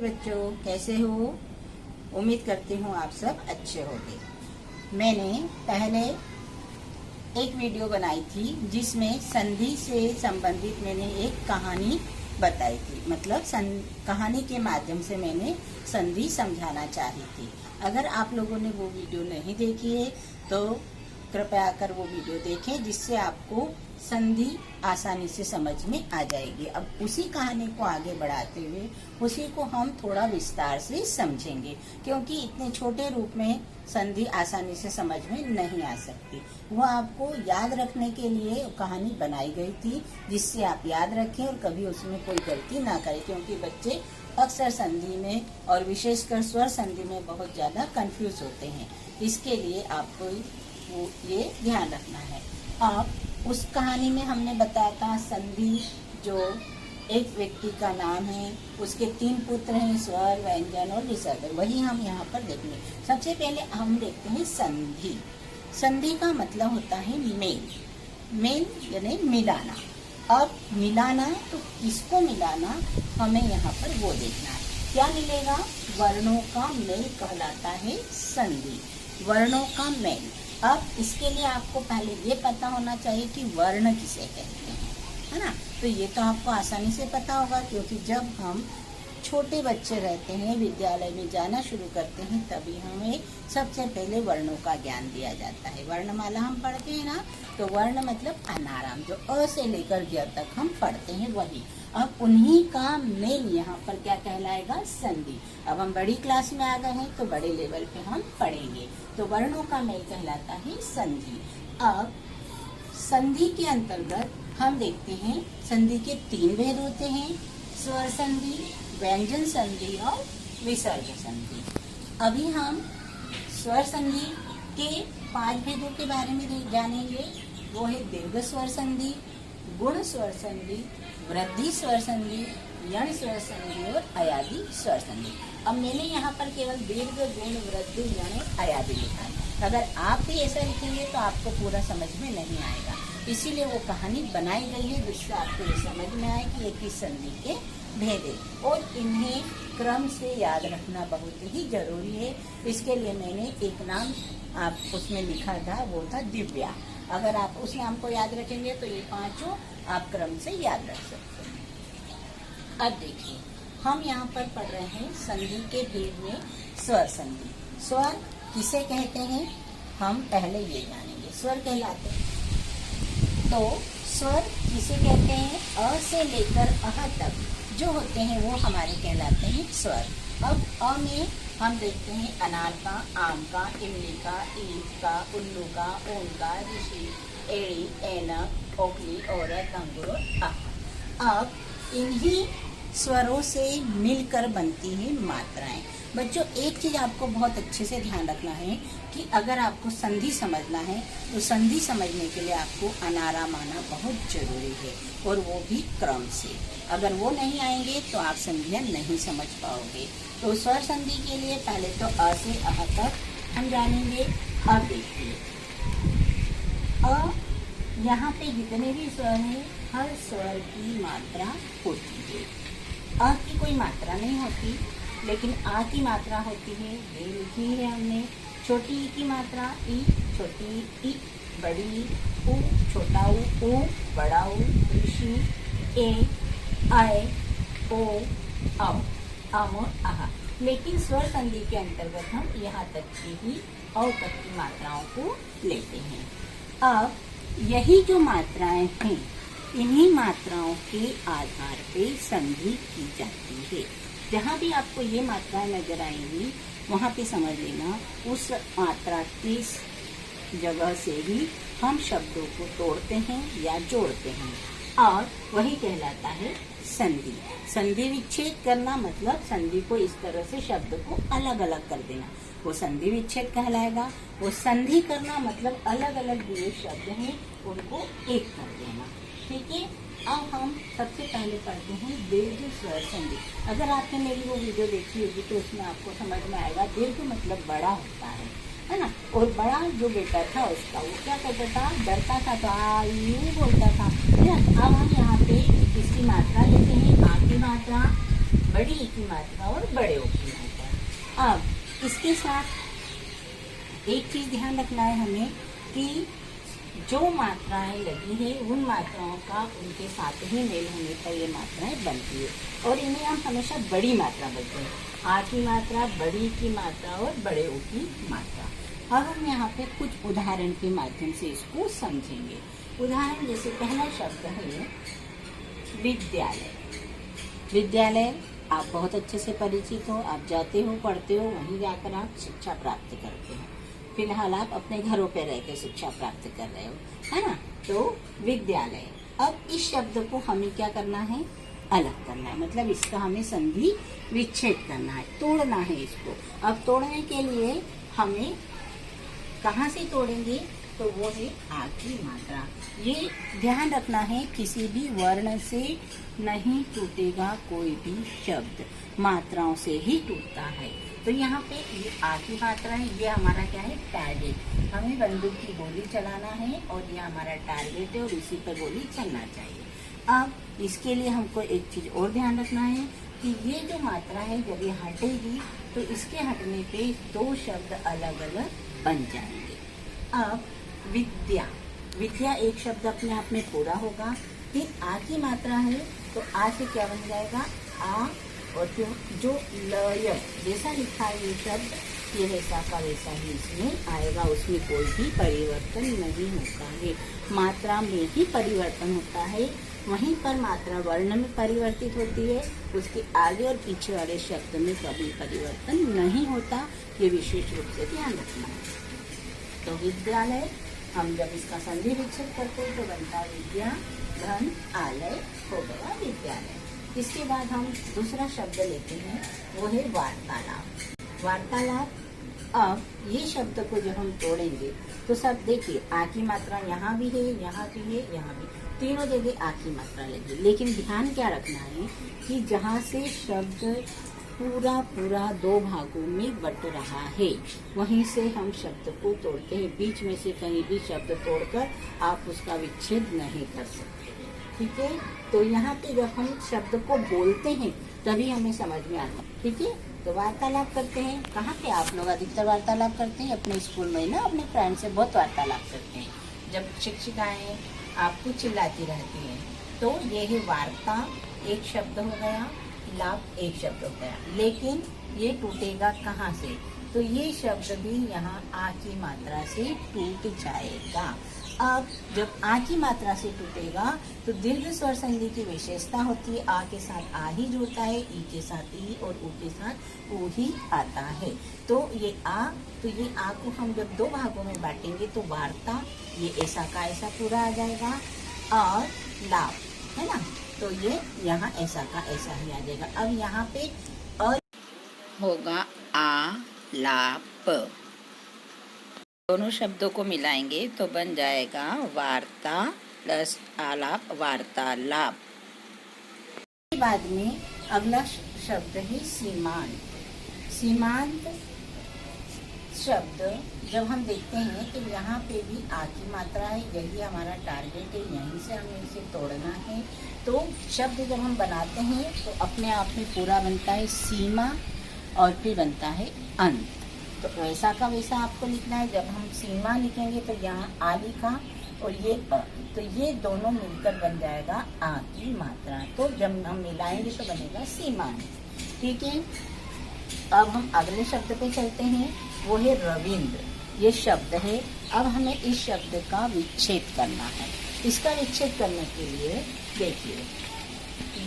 बच्चों, कैसे हो? उम्मीद करती हूँ आप सब अच्छे होंगे। मैंने पहले एक वीडियो बनाई थी जिसमें संधि से संबंधित मैंने एक कहानी बताई थी। मतलब कहानी के माध्यम से मैंने संधि समझाना चाही थी। अगर आप लोगों ने वो वीडियो नहीं देखी है तो कृपया कर वो वीडियो देखें, जिससे आपको संधि आसानी से समझ में आ जाएगी। अब उसी कहानी को आगे बढ़ाते हुए उसी को हम थोड़ा विस्तार से समझेंगे, क्योंकि इतने छोटे रूप में संधि आसानी से समझ में नहीं आ सकती। वो आपको याद रखने के लिए कहानी बनाई गई थी, जिससे आप याद रखें और कभी उसमें कोई गलती ना करें, क्योंकि बच्चे अक्सर संधि में और विशेषकर स्वर संधि में बहुत ज्यादा कंफ्यूज होते हैं। इसके लिए आपको ये ध्यान रखना है। अब उस कहानी में हमने बताया था संधि जो एक व्यक्ति का नाम है, उसके 3 पुत्र हैं, स्वर, व्यंजन और विसर्ग। वही हम यहाँ पर देखेंगे। सबसे पहले हम देखते हैं संधि। संधि का मतलब होता है मेल। मेल यानी मिलाना। अब मिलाना तो किसको मिलाना, हमें यहाँ पर वो देखना है। क्या मिलेगा? वर्णों का मेल कहलाता है संधि। वर्णों का मेल। अब इसके लिए आपको पहले ये पता होना चाहिए कि वर्ण किसे कहते हैं, है ना? तो ये तो आपको आसानी से पता होगा, क्योंकि जब हम छोटे बच्चे रहते हैं, विद्यालय में जाना शुरू करते हैं, तभी हमें सबसे पहले वर्णों का ज्ञान दिया जाता है। वर्णमाला हम पढ़ते हैं ना, तो वर्ण मतलब अनाराम, जो अ से लेकर ज तक हम पढ़ते हैं वही। अब उन्हीं का मेल यहाँ पर क्या कहलाएगा? संधि। अब हम बड़ी क्लास में आ गए हैं तो बड़े लेवल पे हम पढ़ेंगे। तो वर्णों का मेल कहलाता है संधि। अब संधि के अंतर्गत हम देखते हैं संधि के 3 भेद होते हैं: स्वर संधि, व्यंजन संधि और विसर्ग संधि। अभी हम स्वर संधि के 5 भेदों के बारे में जानेंगे। वो है दीर्घ स्वर संधि, गुण स्वर संधि, वृद्धि स्वर संधि, यण स्वर संधि और अयादी स्वर संधि। अब मैंने यहाँ पर केवल दीर्घ, गुण, वृद्धि, यण, अयादी लिखा है। अगर आप भी ऐसा लिखेंगे तो आपको पूरा समझ में नहीं आएगा। इसीलिए वो कहानी बनाई गई है, जिससे आपको ये समझ में आए कि ये किस संधि के भेद है, और इन्हें क्रम से याद रखना बहुत ही जरूरी है। इसके लिए मैंने एक नाम आप उसमें लिखा था, वो था दिव्या। अगर आप उस नाम को याद रखेंगे तो ये 5 आप क्रम से याद रख सकते हैं। अब देखिए, हम यहाँ पर पढ़ रहे हैं संधि के भेद में स्वर संधि। स्वर किसे कहते हैं हम पहले ये जानेंगे। स्वर कहलाते हैं, तो स्वर किसे कहते हैं? अ से लेकर अह तक जो होते हैं वो हमारे कहलाते हैं स्वर। अब अ में हम देखते हैं अनार का, आम का, इमली का, ईंट का, उल्लू का, ऊन का, ऋषि, एड़ी, ऐनक, ओखली, औरत, अंगूर और आह। अब इन्हीं स्वरों से मिलकर बनती हैं मात्राएं। बच्चों, एक चीज आपको बहुत अच्छे से ध्यान रखना है कि अगर आपको संधि समझना है तो संधि समझने के लिए आपको अनाराम आना बहुत जरूरी है, और वो भी क्रम से। अगर वो नहीं आएंगे तो आप संधियां नहीं समझ पाओगे। तो स्वर संधि के लिए पहले तो अ से अह तक हम जानेंगे। अब देखिए, अ यहाँ पे जितने भी स्वर हैं, हर स्वर की मात्रा होती है। अ की कोई मात्रा नहीं होती, लेकिन आ की मात्रा होती है। ये लिखी है हमने। छोटी ई की मात्रा ई, छोटी ई, बड़ी उ, छोटा उ, बड़ा उ, ऋषि, ए, आय, ओ, औ, आम और आहा। लेकिन स्वर संधि के अंतर्गत हम यहाँ तक की ही औ तक की मात्राओं को लेते हैं। अब यही जो मात्राएं हैं, इन्हीं मात्राओं के आधार पे संधि की जाती है। जहाँ भी आपको ये मात्राएं नजर आएंगी, वहाँ पे समझ लेना उस मात्रा की जगह से ही हम शब्दों को तोड़ते हैं या जोड़ते हैं, और वही कहलाता है संधि। संधि विच्छेद करना मतलब संधि को इस तरह से शब्द को अलग अलग कर देना, वो संधि विच्छेद कहलाएगा। वो संधि करना मतलब अलग अलग जो शब्द हैं उनको एक कर देना। ठीक है। अब हम सबसे पहले पढ़ते हैं दीर्घ स्वर संधि। अगर आपने मेरी वो वीडियो देखी होगी तो उसमें आपको समझ में आएगा दीर्घ मतलब बड़ा होता है ना। और बड़ा जो बेटा था उसका, वो क्या करता था? डरता था तो आ यूं बोलता था। अब हम यहाँ पे इसकी मात्रा लेते हैं। आ की मात्रा बड़ी ई की मात्रा और बड़े ओ की मात्रा। अब इसके साथ एक चीज ध्यान रखना है हमें कि जो मात्राएं लगी है उन मात्राओं का उनके साथ ही मेल होने पर ये मात्राएं बनती है, और इन्हें हम हमेशा बड़ी मात्रा बोलते हैं। आ की मात्रा, बड़ी की मात्रा और बड़े ओ की मात्रा। अब हम यहाँ पे कुछ उदाहरण के माध्यम से इसको समझेंगे। उदाहरण जैसे पहला शब्द है विद्यालय। विद्यालय आप बहुत अच्छे से परिचित हो, आप जाते हो, पढ़ते हो, वहीं जाकर आप शिक्षा प्राप्त करते हो। फिलहाल आप अपने घरों पे रहकर शिक्षा प्राप्त कर रहे हो, है ना। तो विद्यालय। अब इस शब्द को हमें क्या करना है, अलग करना है, मतलब इसका हमें संधि विच्छेद करना है, तोड़ना है इसको। अब तोड़ने के लिए हमें कहाँ से तोड़ेंगे, तो वो है आ की मात्रा। ये ध्यान रखना है, किसी भी वर्ण से नहीं टूटेगा कोई भी शब्द, मात्राओं से ही टूटता है। तो यहाँ पे ये आ की मात्रा है, ये हमारा क्या है, टारगेट। हमें बंदूक की गोली चलाना है और ये हमारा टारगेट है और इसी पर गोली चलना चाहिए। अब इसके लिए हमको एक चीज और ध्यान रखना है कि ये जो मात्रा है जब ये हटेगी तो इसके हटने पे दो शब्द अलग अलग बन जाएंगे। अब विद्या, विद्या एक शब्द अपने आप में पूरा होगा। फिर आ की मात्रा है तो आ से क्या बन जाएगा, आ, और फिर जो लय जैसा लिखा है ये शब्द, ये वैसा का वैसा ही इसमें आएगा, उसमें कोई भी परिवर्तन नहीं होता है। मात्रा में ही परिवर्तन होता है, वहीं पर मात्रा वर्ण में परिवर्तित होती है, उसके आगे और पीछे वाले शब्द में कभी परिवर्तन नहीं होता। ये विशेष रूप से ध्यान रखना है। तो विद्यालय, हम जब इसका संधि विच्छेद करते हैं तो बनता है विद्या धन आलय, हो गया विद्यालय। इसके बाद हम दूसरा शब्द लेते हैं, वो है वार्तालाप। वार्तालाप, अब ये शब्द को जब हम तोड़ेंगे तो सब देखिए, आ की मात्रा यहाँ भी है, यहाँ भी है, यहाँ भी, तीनों जगह आ की मात्रा लगी। लेकिन ध्यान क्या रखना है कि जहाँ से शब्द पूरा दो भागों में बट रहा है, वहीं से हम शब्द को तोड़ते हैं। बीच में से कहीं भी शब्द तोड़कर आप उसका विच्छेद नहीं कर सकते, ठीक है। तो यहाँ पे जब हम शब्द को बोलते हैं तभी हमें समझ में आता है, ठीक है। तो वार्तालाप करते हैं, कहाँ पे आप लोग अधिकतर वार्तालाप करते हैं, अपने स्कूल में ना, अपने फ्रेंड से बहुत वार्तालाप करते हैं। जब शिक्षिकाएं आपको चिल्लाती रहती हैं, तो ये है वार्ता, एक शब्द हो गया, लाभ एक शब्द हो गया। लेकिन ये टूटेगा कहाँ से, तो ये शब्द भी यहाँ आ की मात्रा से टूट जाएगा। अब जब आ की मात्रा से टूटेगा तो दीर्घ स्वर संधि की विशेषता होती है, आ के साथ आ ही जुड़ता है, ई के साथ ई और ऊ के साथ ऊ ही आता है। तो ये आ, तो ये आ को हम जब दो भागों में बांटेंगे तो वार्ता, ये ऐसा का ऐसा पूरा आ जाएगा, और लाभ, है ना, तो ये यहाँ ऐसा का ऐसा ही आ जाएगा। अब यहाँ पे और होगा आ लाप, दोनों शब्दों को मिलाएंगे तो बन जाएगा वार्ता प्लस आलाप, वार्तालाप। बाद में अगला शब्द है सीमांत। सीमांत शब्द जब हम देखते हैं तो यहाँ पे भी आ की मात्रा है, यही हमारा टारगेट है, यहीं से हमें इसे तोड़ना है। तो शब्द जब हम बनाते हैं तो अपने आप में पूरा बनता है सीमा और फिर बनता है अंत। तो वैसा का वैसा आपको लिखना है। जब हम सीमा लिखेंगे तो यहाँ आ लिखा और ये अ, तो ये दोनों मिलकर बन जाएगा आ की मात्रा। तो जब हम मिलाएंगे तो बनेगा सीमांत, ठीक है। अब हम अगले शब्द पे चलते हैं, वो है रविंद्र। ये शब्द है, अब हमें इस शब्द का विच्छेद करना है। इसका विच्छेद करने के लिए देखिए,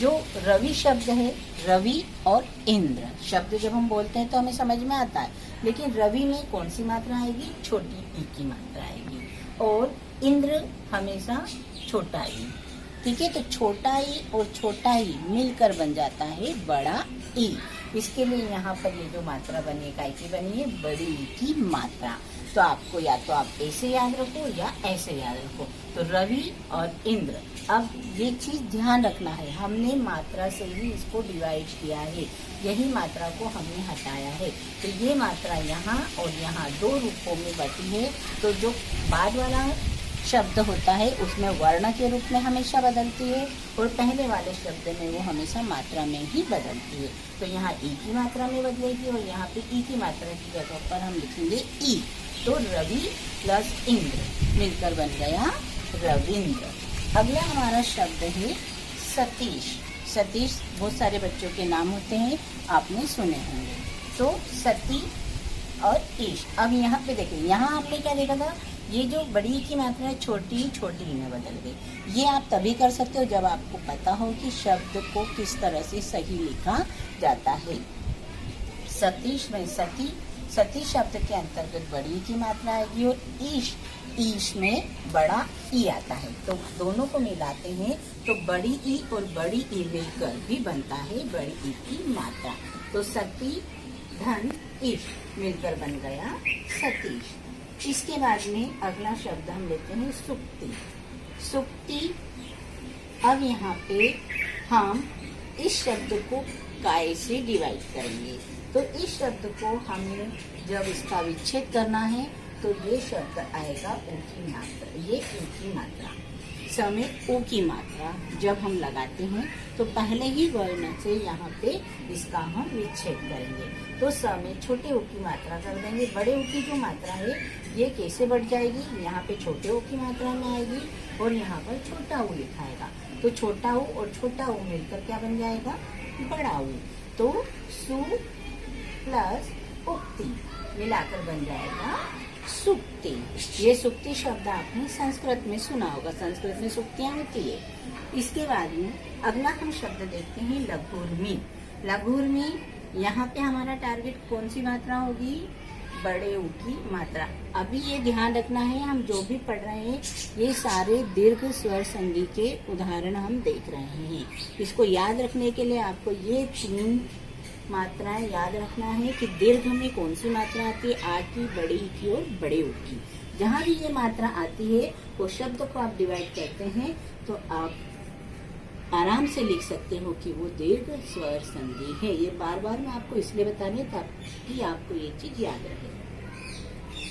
जो रवि शब्द है, रवि और इंद्र शब्द जब हम बोलते हैं तो हमें समझ में आता है, लेकिन रवि में कौन सी मात्रा आएगी, छोटी ई की मात्रा आएगी, और इंद्र हमेशा छोटा ई, ठीक है। तो छोटा ई और छोटा ई मिलकर बन जाता है बड़ा ई। इसके लिए यहाँ पर ये जो मात्रा बनी है, की बनी है बड़ी ई की मात्रा। तो आपको या तो आप ऐसे याद रखो या ऐसे याद रखो। तो रवि और इंद्र, अब ये चीज ध्यान रखना है, हमने मात्रा से ही इसको डिवाइड किया है, यही मात्रा को हमने हटाया है। तो ये मात्रा यहाँ और यहाँ दो रूपों में बटी है। तो जो बाद वाला शब्द होता है उसमें वर्ण के रूप में हमेशा बदलती है और पहले वाले शब्द में वो हमेशा मात्रा में ही बदलती है। तो यहाँ ई की मात्रा में बदलेगी और यहाँ पे ई की मात्रा की जगह पर हम लिखेंगे ई। तो रवि प्लस इंद्र मिलकर बन गया रविंद्र। अगला हमारा शब्द है सतीश। सतीश बहुत सारे बच्चों के नाम होते हैं, आपने सुने होंगे। तो सती और ईश। अब यहाँ पे देखिए, यहाँ आपने क्या देखा था, ये जो बड़ी की मात्रा है छोटी छोटी में बदल गई। ये आप तभी कर सकते हो जब आपको पता हो कि शब्द को किस तरह से सही लिखा जाता है। सतीश में सती, सती शब्द के अंतर्गत बड़ी की मात्रा आएगी और ईश, ईश में बड़ा ई आता है। तो दोनों को मिलाते हैं तो बड़ी ई और बड़ी ई मिलकर भी बनता है बड़ी ई की मात्रा। तो सती धन ईश मिलकर बन गया सतीश। इसके बाद में अगला शब्द हम लेते हैं सुक्ति। सुक्ति, अब यहाँ पे हम इस शब्द को काय से डिवाइड करेंगे। तो इस शब्द को हमें जब इसका विच्छेद करना है तो ये शब्द आएगा ऊ की मात्रा। ये ऊ की मात्रा समय ऊ की मात्रा जब हम लगाते हैं तो पहले ही वर्ण से यहाँ पे इसका हम विच्छेद करेंगे। तो समय छोटे ऊ की मात्रा कर देंगे। बड़े ऊ की जो मात्रा है ये कैसे बढ़ जाएगी, यहाँ पे छोटे ऊ की मात्रा में आएगी और यहाँ पर छोटा ऊ लिखाएगा। तो छोटा ऊ और छोटा ऊ मिलकर क्या बन जाएगा, बड़ा ऊ। तो सु प्लस उक्ति मिलाकर बन जाएगा सुक्ति। ये सुक्ति शब्द आपने संस्कृत में सुना होगा, संस्कृत में सुक्तियां होती है। इसके बाद में अगला हम शब्द देखते हैं लघुर्मी। लघुर्मी, यहाँ पे हमारा टारगेट कौन सी मात्रा होगी, बड़े ऊ की मात्रा। अभी ये ध्यान रखना है, हम जो भी पढ़ रहे हैं ये सारे दीर्घ स्वर संधि के उदाहरण हम देख रहे हैं। इसको याद रखने के लिए आपको ये 3 मात्राएं याद रखना है कि दीर्घ में कौन सी मात्रा आती है, आ की, बड़ी ई की और बड़े ऊ की। जहाँ भी ये मात्रा आती है वो शब्द को आप डिवाइड करते हैं तो आप आराम से लिख सकते हो कि वो दीर्घ स्वर संधि है। ये बार बार मैं आपको इसलिए बता रही हूँ ताकि आपको ये चीज याद रहे।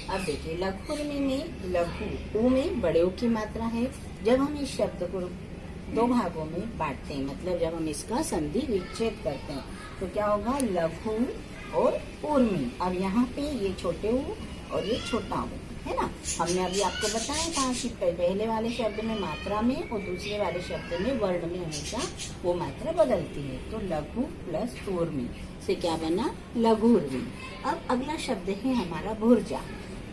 अब देखिए लघुर्मी में लघु ऊ में बड़े ऊ की मात्रा है। जब हम इस शब्द को 2 भागों में बांटते हैं, मतलब जब हम इसका संधि विच्छेद करते हैं तो क्या होगा, लघु और उर्मी। अब यहाँ पे ये छोटे ऊ और ये छोटा ऊ है ना। हमने अभी आपको बताया था कि पहले वाले शब्द में मात्रा में और दूसरे वाले शब्द में वर्ण में हमेशा वो मात्रा बदलती है। तो लघु प्लस उर्मी से क्या बना, लघुर्मी। अब अगला शब्द है हमारा भुर्जा।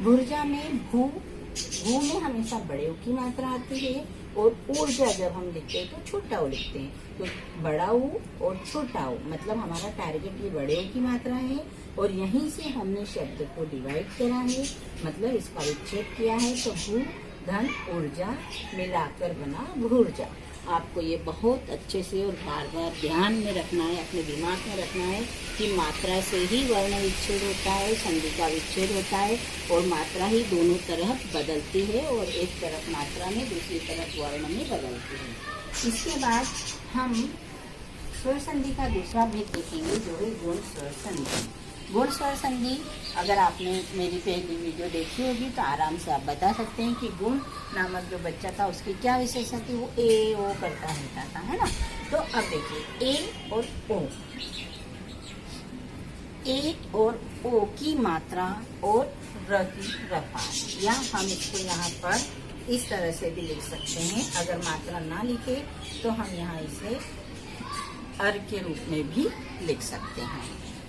भुर्जा में भू में हमेशा बड़े ऊ की मात्रा आती है और ऊर्जा जब हम लिखते हैं तो छोटा ऊ लिखते हैं। तो बड़ा ऊ और छोटा ऊ, मतलब हमारा टारगेट ये बड़े ऊ की मात्रा है और यहीं से हमने शब्द को डिवाइड करा है, मतलब इसका विच्छेद किया है। तो भू धन ऊर्जा मिलाकर बना भुर्जा। आपको ये बहुत अच्छे से और बार बार ध्यान में रखना है, अपने दिमाग में रखना है कि मात्रा से ही वर्ण विच्छेद होता है, संधि का विच्छेद होता है और मात्रा ही दोनों तरफ बदलती है और एक तरफ मात्रा में दूसरी तरफ वर्ण में बदलती है। इसके बाद हम स्वर संधि का दूसरा भेद देखेंगे जो है गुण स्वर संधि। गुण स्वर संधि अगर आपने मेरी पहली वीडियो देखी होगी तो आराम से आप बता सकते हैं कि गुण नामक जो बच्चा था उसकी क्या विशेषता थी, वो ए ओ करता रहता था, है ना। तो अब देखिए ए और ओ, ए और ओ की मात्रा और र की रफा, या हम इसको यहाँ पर इस तरह से भी लिख सकते हैं। अगर मात्रा ना लिखे तो हम यहाँ इसे अर के रूप में भी लिख सकते हैं,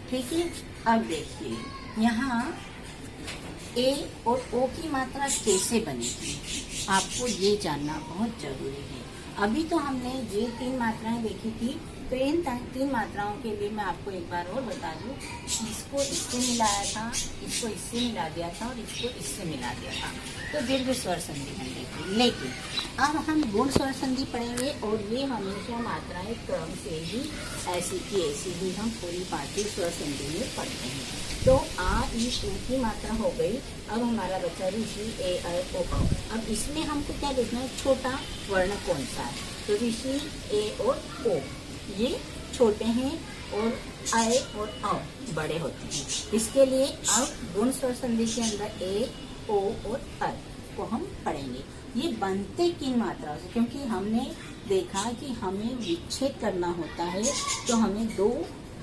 ठीक है। अब देखिए यहाँ ए और ओ की मात्रा कैसे बनेगी, आपको ये जानना बहुत जरूरी है। अभी तो हमने ये 3 मात्राएं देखी थी, तो इन 3 मात्राओं के लिए मैं आपको एक बार और बता दूं, इसको इससे मिलाया था, इसको इससे मिला दिया था और इसको इससे मिला दिया था, तो दीर्घ स्वर संधि बन गई थी। लेकिन अब हम गुण स्वर संधि पढ़ेंगे और ये हमेशा मात्राएं क्रम से ही ऐसी की ऐसी ही हम पूरी पाठी स्वर संधि में पढ़ते हैं। तो आ ई उ की मात्रा हो गई। अब हमारा बचा ऋषि ए ऐ ओ औ। अब इसमें हमको क्या देखना है, छोटा वर्ण कौन सा है। तो ऋषि ए और ओ ये छोटे हैं और आए और औ बड़े होते हैं। इसके लिए अब गुण स्वर संधि के अंदर ए ओ और अ को हम पढ़ेंगे। ये बनते किन मात्राओं से, क्योंकि हमने देखा कि हमें विच्छेद करना होता है तो हमें दो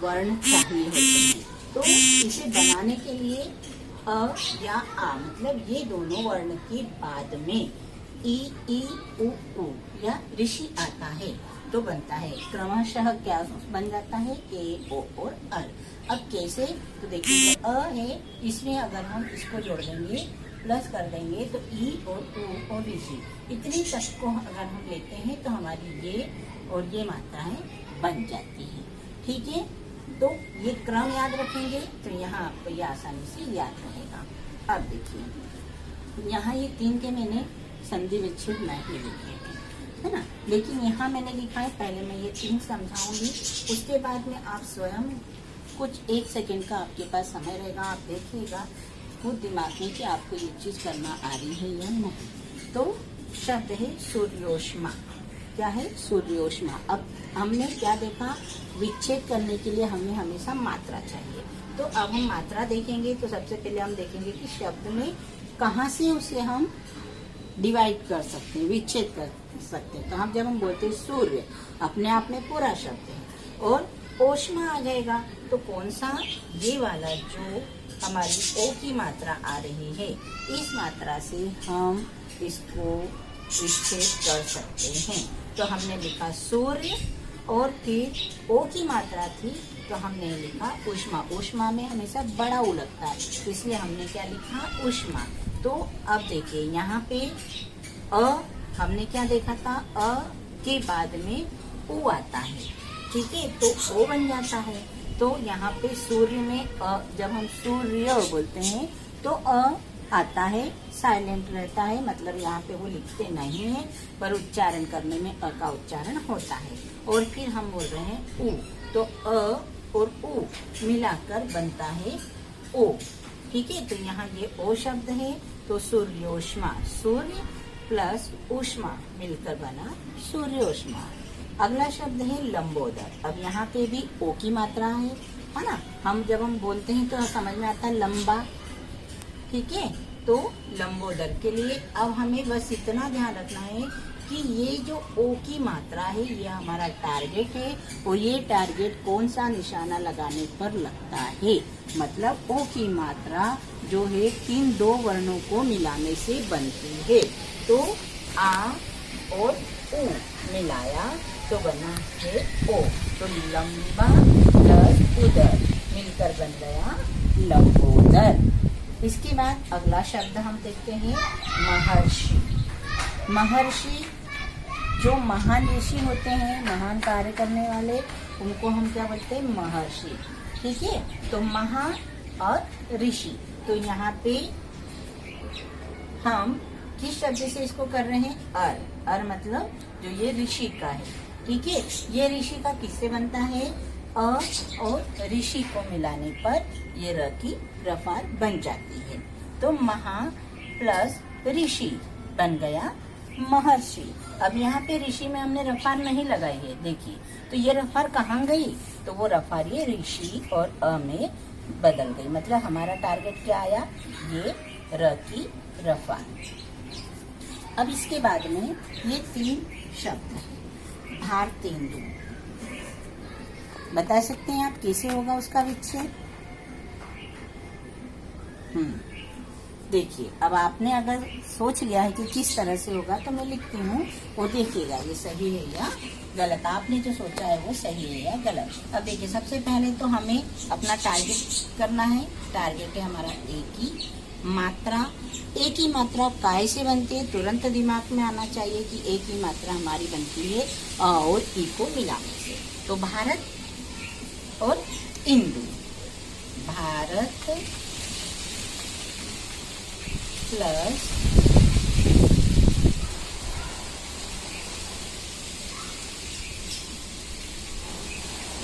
वर्ण चाहिए होते हैं। तो इसे बनाने के लिए अ या आ, मतलब ये दोनों वर्ण के बाद में ई उ या ऋषि आता है तो बनता है क्रमशः क्या बन जाता है, ए ओ और अर। अब कैसे, तो देखिए अ है, इसमें अगर हम इसको जोड़ देंगे प्लस कर देंगे तो ई और उ और ऋषि, इतनी तक को अगर हम लेते हैं तो हमारी ये और ये मात्राएं बन जाती है। ठीक है, तो ये क्रम याद रखेंगे तो यहाँ आपको ये आसानी से याद रहेगा। अब देखिए यहाँ ये 3 के मैंने संधि विच्छेद नहीं लिखे हैं, है ना, लेकिन यहाँ मैंने लिखा है। पहले मैं ये 3 समझाऊंगी, उसके बाद में आप स्वयं कुछ 1 सेकंड का आपके पास समय रहेगा, आप देखिएगा खुद दिमाग में कि आपको ये चीज करना आ रही है या नहीं। तो शब्द है सूर्योष्मा। क्या है, सूर्योष्मा। अब हमने क्या देखा, विच्छेद करने के लिए हमें हमेशा मात्रा चाहिए। तो अब हम मात्रा देखेंगे तो सबसे पहले हम देखेंगे कि शब्द में कहाँ से उसे हम डिवाइड कर सकते हैं, विच्छेद कर सकते हैं। तो हम जब हम बोलते हैं सूर्य, अपने आप में पूरा शब्द है, और ओष्मा आ जाएगा तो कौन सा, ये वाला जो हमारी ओ की मात्रा आ रही है, इस मात्रा से हम इसको विच्छेद कर सकते हैं। तो हमने लिखा सूर्य, और फिर ओ की मात्रा थी तो हमने लिखा ऊष्मा। ऊष्मा में हमेशा बड़ा उ लगता है, इसलिए हमने क्या लिखा, ऊष्मा। तो अब देखिए यहाँ पे अ हमने क्या देखा था, अ के बाद में उ आता है, ठीक है, तो ओ बन जाता है। तो यहाँ पे सूर्य में अ, जब हम सूर्य बोलते हैं तो अ आता है, साइलेंट रहता है, मतलब यहाँ पे वो लिखते नहीं है, पर उच्चारण करने में अ का उच्चारण होता है। और फिर हम बोल रहे हैं उ, तो अ और उ मिलाकर बनता है ओ, ठीक है। तो यहाँ ये ओ शब्द है, तो सूर्योष्मा, सूर्य प्लस ऊष्मा मिलकर बना सूर्योष्मा। अगला शब्द है लंबोदर। अब यहाँ पे भी ओ की मात्रा है ना, हम जब हम बोलते हैं तो समझ में आता है लंबा, ठीक है। तो लंबोदर के लिए अब हमें बस इतना ध्यान रखना है कि ये जो ओ की मात्रा है ये हमारा टारगेट है, और ये टारगेट कौन सा निशाना लगाने पर लगता है, मतलब ओ की मात्रा जो है किन दो वर्णों को मिलाने से बनती है। तो आ और उ मिलाया तो बना है ओ, तो लंबा प्लस उदर मिलकर बन गया लंबोदर। इसके बाद अगला शब्द हम देखते हैं महर्षि। महर्षि जो महान ऋषि होते हैं, महान कार्य करने वाले, उनको हम क्या बोलते हैं, महर्षि, ठीक है। तो महा और ऋषि, तो यहाँ पे हम किस शब्द से इसको कर रहे हैं, अर। अर मतलब जो ये ऋषि का है, ठीक है। ये ऋषि का किससे बनता है, अ और ऋषि को मिलाने पर ये र की रफार बन जाती है। तो महा प्लस ऋषि बन गया महर्षि। अब यहाँ पे ऋषि में हमने रफार नहीं लगाई है, देखिए, तो ये रफार कहाँ गई, तो वो रफार ये ऋषि और अ में बदल गई, मतलब हमारा टारगेट क्या आया, ये र की रफार। अब इसके बाद में ये 3 शब्द है, भारतेंदु। बता सकते हैं आप कैसे होगा उसका विच्छेद? देखिए, अब आपने अगर सोच लिया है कि किस तरह से होगा तो मैं लिखती हूँ, वो देखिएगा ये सही है या गलत, आपने जो सोचा है वो सही है या गलत। अब देखिए, सबसे पहले तो हमें अपना टारगेट करना है। टारगेट है हमारा ए की मात्रा। ए की मात्रा काय से बनती है, तुरंत दिमाग में आना चाहिए कि ए की मात्रा हमारी बनती है अ और ई को मिलाने से। तो भारत और इंदु, भारत प्लस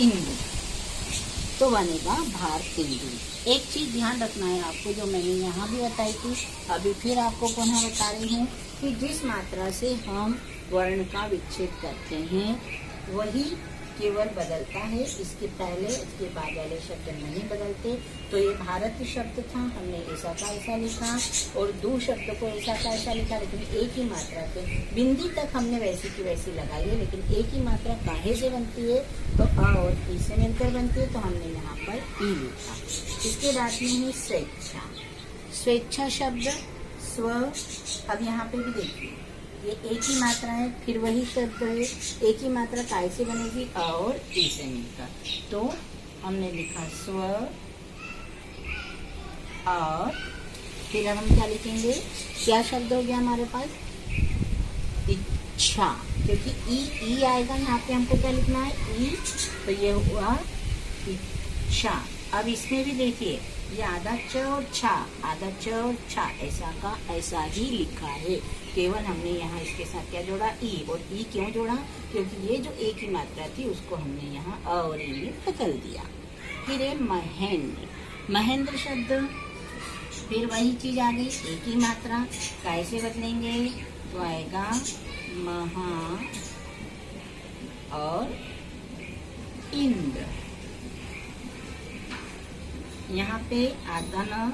इंदु तो बनेगा भारतेंदु। एक चीज ध्यान रखना है आपको, जो मैंने यहाँ भी बताई थी, अभी फिर आपको पुनः बता रही हूँ कि जिस मात्रा से हम वर्ण का विच्छेद करते हैं वही केवल बदलता है, इसके पहले इसके बाद वाले शब्द नहीं बदलते। तो ये भारत शब्द था, हमने ऐसा का ऐसा लिखा, और दो शब्द को ऐसा का ऐसा लिखा, लेकिन एक ही मात्रा थे। बिंदी तक हमने वैसी की वैसी लगाई है, लेकिन एक ही मात्रा काहे से बनती है, तो अ और ई से मिलकर बनती है, तो हमने यहाँ पर ई लिखा। इसके बाद में है स्वेच्छा। स्वेच्छा शब्द स्व, अब यहाँ पे भी देखिए ये एक ही मात्रा है, फिर वही शब्द है, एक ही मात्रा काय से बनेगी, अ और ई से मिलकर। तो हमने लिखा स्व, और फिर अब हम क्या लिखेंगे, क्या शब्द हो गया हमारे पास, इच्छा, क्योंकि ई आएगा यहाँ पे, हमको क्या लिखना है, ई, तो ये हुआ इच्छा। अब इसमें भी देखिए ये आधा च और छा, आधा च और छा, ऐसा का ऐसा ही लिखा है, केवल हमने यहाँ इसके साथ क्या जोड़ा, ई, और ई क्यों जोड़ा, क्योंकि ये जो एक ही मात्रा थी उसको हमने यहाँ अ और ई में बदल दिया। फिर है महेंद्र। महेंद्र शब्द, फिर वही चीज आ गई, एक ही मात्रा, कैसे बदलेंगे, तो आएगा महा और इंद्र। यहाँ पे आधा न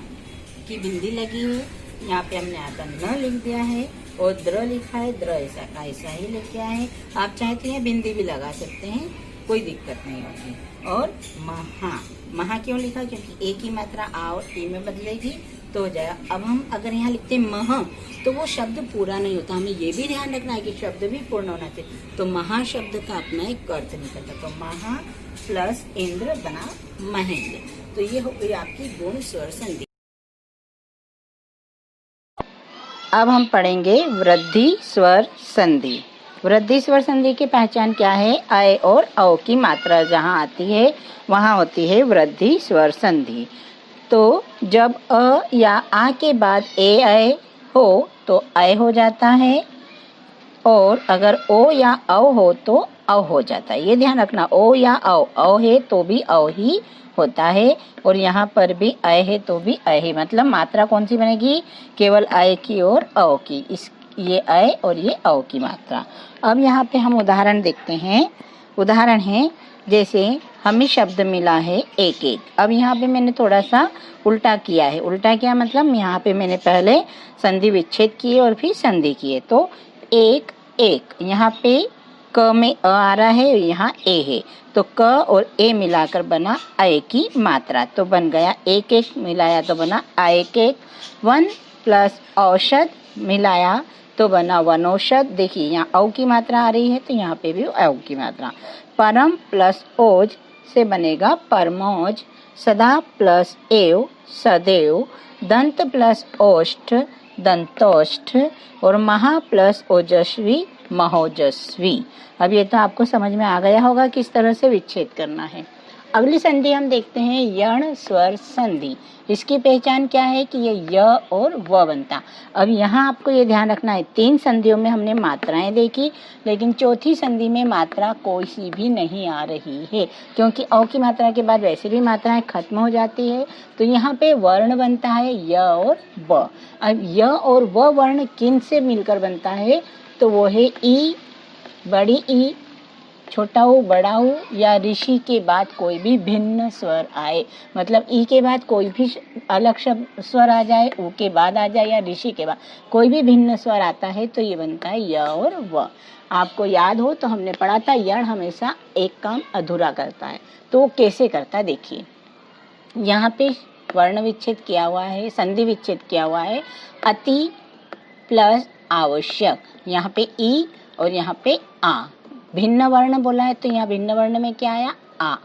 की बिंदी लगी है, यहाँ पे हमने आधा न लिख दिया है, और द्र लिखा है, द्र ऐसा का ऐसा ही लिख दिया है। आप चाहते हैं बिंदी भी लगा सकते हैं, कोई दिक्कत नहीं होगी। और महा, महा क्यों लिखा, क्योंकि एक ही मात्रा आ और ई में बदलेगी तो हो जाएगा। अब हम अगर यहाँ लिखते मह, तो वो शब्द पूरा नहीं होता, हमें ये भी ध्यान रखना है कि शब्द भी पूर्ण होना चाहिए। तो महा शब्द का अपना एक अर्थ निकलता, तो महा प्लस इंद्र बना महेंद्र। तो ये हो गई आपकी गुण स्वर संधि। अब हम पढ़ेंगे वृद्धि स्वर संधि। वृद्धि स्वर संधि की पहचान क्या है, अ और औ की मात्रा जहाँ आती है वहाँ होती है वृद्धि स्वर संधि। तो जब अ या आ के बाद ए हो तो अ हो जाता है, और अगर ओ या औ हो तो औ हो जाता है। ये ध्यान रखना, ओ या औ है तो भी औ ही होता है, और यहाँ पर भी अ है तो भी अ ही, मतलब मात्रा कौन सी बनेगी, केवल अ की और औ की, इस ये अ और ये औ की मात्रा। अब यहाँ पे हम उदाहरण देखते हैं। उदाहरण है जैसे हमें शब्द मिला है एक एक। अब यहाँ पे मैंने थोड़ा सा उल्टा किया है। उल्टा किया मतलब यहाँ पे मैंने पहले संधि विच्छेद किए और फिर संधि किए। तो एक एक, यहाँ पे क में अ आ रहा है, यहाँ ए है, तो क और ए मिलाकर बना अ की मात्रा, तो बन गया एक एक, मिलाया तो बना आ एक एक। वन प्लस औषध मिलाया तो बना वनौषध। देखिए यहाँ औ की मात्रा आ रही है, तो यहाँ पे भी औ की मात्रा। परम प्लस ओज से बनेगा परमोज। सदा प्लस एव सदैव। दंत प्लस ओष्ठ दंतोष्ठ, और महा प्लस ओजस्वी महोजस्वी। अब ये तो आपको समझ में आ गया होगा किस तरह से विच्छेद करना है। अगली संधि हम देखते हैं यण स्वर संधि। इसकी पहचान क्या है कि ये य और व बनता। अब यहाँ आपको ये ध्यान रखना है, 3 संधियों में हमने मात्राएं देखी, लेकिन चौथी संधि में मात्रा कोई सी भी नहीं आ रही है, क्योंकि औ की मात्रा के बाद वैसे भी मात्राएं खत्म हो जाती है। तो यहाँ पे वर्ण बनता है य और व। अब य और व वर्ण किन से मिलकर बनता है, तो वो है ई, बड़ी ई, छोटा ऊ, बड़ा ऊ, या ऋषि के बाद कोई भी भिन्न स्वर आए, मतलब ई के बाद कोई भी अलग शब्द स्वर आ जाए, ऊ के बाद आ जाए, या ऋषि के बाद कोई भी भिन्न स्वर आता है, तो ये बनता है य और व। आपको याद हो तो हमने पढ़ा था यण हमेशा एक काम अधूरा करता है, तो वो कैसे करता है देखिए। यहाँ पे वर्ण विच्छेद किया हुआ है, संधि विच्छेद किया हुआ है, अति प्लस आवश्यक, यहाँ पे ई और यहाँ पे आ। भिन्न वर्ण बोला है, तो यहाँ भिन्न वर्ण में क्या आया, आ,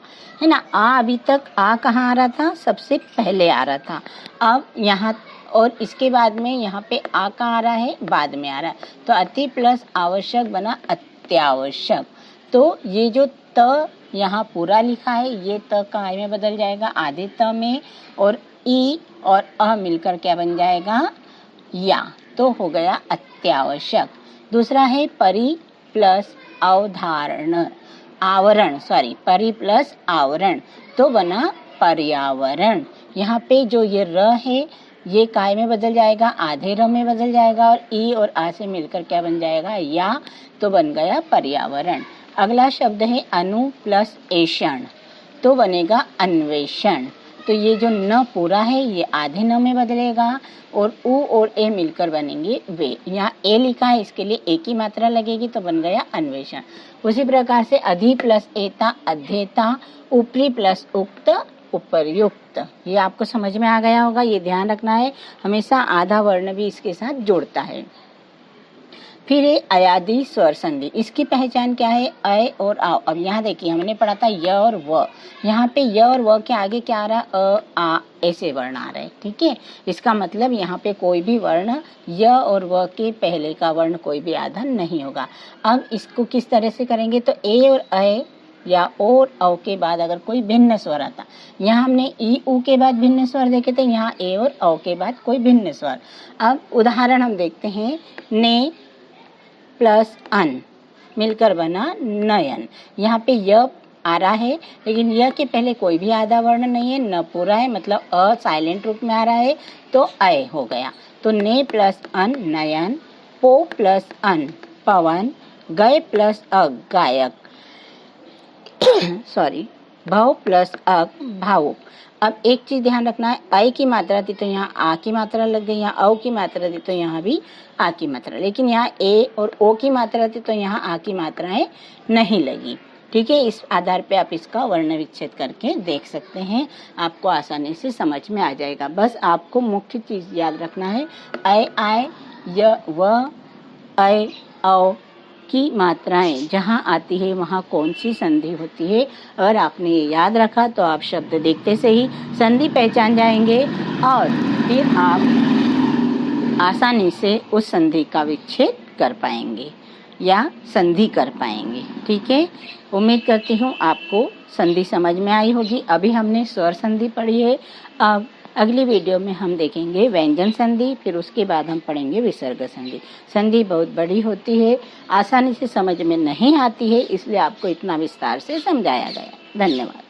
है ना। आ अभी तक आ कहाँ आ रहा था, सबसे पहले आ रहा था। अब यहाँ और इसके बाद में यहाँ पे आ कहाँ आ रहा है, बाद में आ रहा है, तो अति प्लस आवश्यक बना अत्यावश्यक। तो ये जो त यहाँ पूरा लिखा है, ये त का आय में बदल जाएगा आधे त में, और ई और अ मिलकर क्या बन जाएगा, या, तो हो गया अत्यावश्यक। दूसरा है परि प्लस अवधारण, आवरण, सॉरी, परि प्लस आवरण, तो बना पर्यावरण। यहाँ पे जो ये र है ये काय में बदल जाएगा, आधे र में बदल जाएगा, और ई और आ से मिलकर क्या बन जाएगा, या, तो बन गया पर्यावरण। अगला शब्द है अनु प्लस एषण, तो बनेगा अन्वेषण। तो ये जो न पूरा है ये आधे न में बदलेगा और उ और ए मिलकर बनेंगे वे। यहाँ ए लिखा है, इसके लिए ए की मात्रा लगेगी तो बन गया अन्वेषण। उसी प्रकार से अधि प्लस एता अध्येता, ऊपरी प्लस उक्त उपर्युक्त। ये आपको समझ में आ गया होगा, ये ध्यान रखना है, हमेशा आधा वर्ण भी इसके साथ जोड़ता है। फिर है अयादि स्वर संधि, इसकी पहचान क्या है, अय और आ। अब यहाँ देखिए हमने पढ़ा था य और व, यहाँ पे य और व के आगे क्या आ रहा है, अ आ ऐसे वर्ण आ रहे हैं, ठीक है। इसका मतलब यहाँ पे कोई भी वर्ण य और व के पहले का वर्ण कोई भी आधा नहीं होगा। अब इसको किस तरह से करेंगे, तो ए और अय या ओ और औ के बाद अगर कोई भिन्न स्वर आता, यहाँ हमने ई उ के बाद भिन्न स्वर देखे थे, यहाँ ए और औ के बाद कोई भिन्न स्वर। अब उदाहरण हम देखते हैं, ने प्लस अन मिलकर बना नयन। यहाँ पे य आ रहा है लेकिन य के पहले कोई भी आधा वर्ण नहीं है, न पूरा है, मतलब अ साइलेंट रूप में आ रहा है तो अय हो गया। तो ने प्लस अन नयन, पो प्लस अन पवन, गय प्लस अग गायक सॉरी, भव प्लस अग भावुक। अब एक चीज ध्यान रखना है, अय की मात्रा थी तो यहाँ आ की मात्रा लग गई, यहाँ औ की मात्रा थी तो यहाँ भी आ की मात्रा, लेकिन यहाँ ए और ओ की मात्रा थी तो यहाँ आ की मात्राएं नहीं लगी, ठीक है। इस आधार पे आप इसका वर्ण विच्छेद करके देख सकते हैं, आपको आसानी से समझ में आ जाएगा। बस आपको मुख्य चीज याद रखना है, अय आय य व अय औ की मात्राएं जहाँ आती है वहाँ कौन सी संधि होती है। अगर आपने ये याद रखा तो आप शब्द देखते से ही संधि पहचान जाएंगे और फिर आप आसानी से उस संधि का विच्छेद कर पाएंगे या संधि कर पाएंगे, ठीक है। उम्मीद करती हूँ आपको संधि समझ में आई होगी। अभी हमने स्वर संधि पढ़ी है, अब अगली वीडियो में हम देखेंगे व्यंजन संधि, फिर उसके बाद हम पढ़ेंगे विसर्ग संधि। संधि बहुत बड़ी होती है, आसानी से समझ में नहीं आती है, इसलिए आपको इतना विस्तार से समझाया गया। धन्यवाद।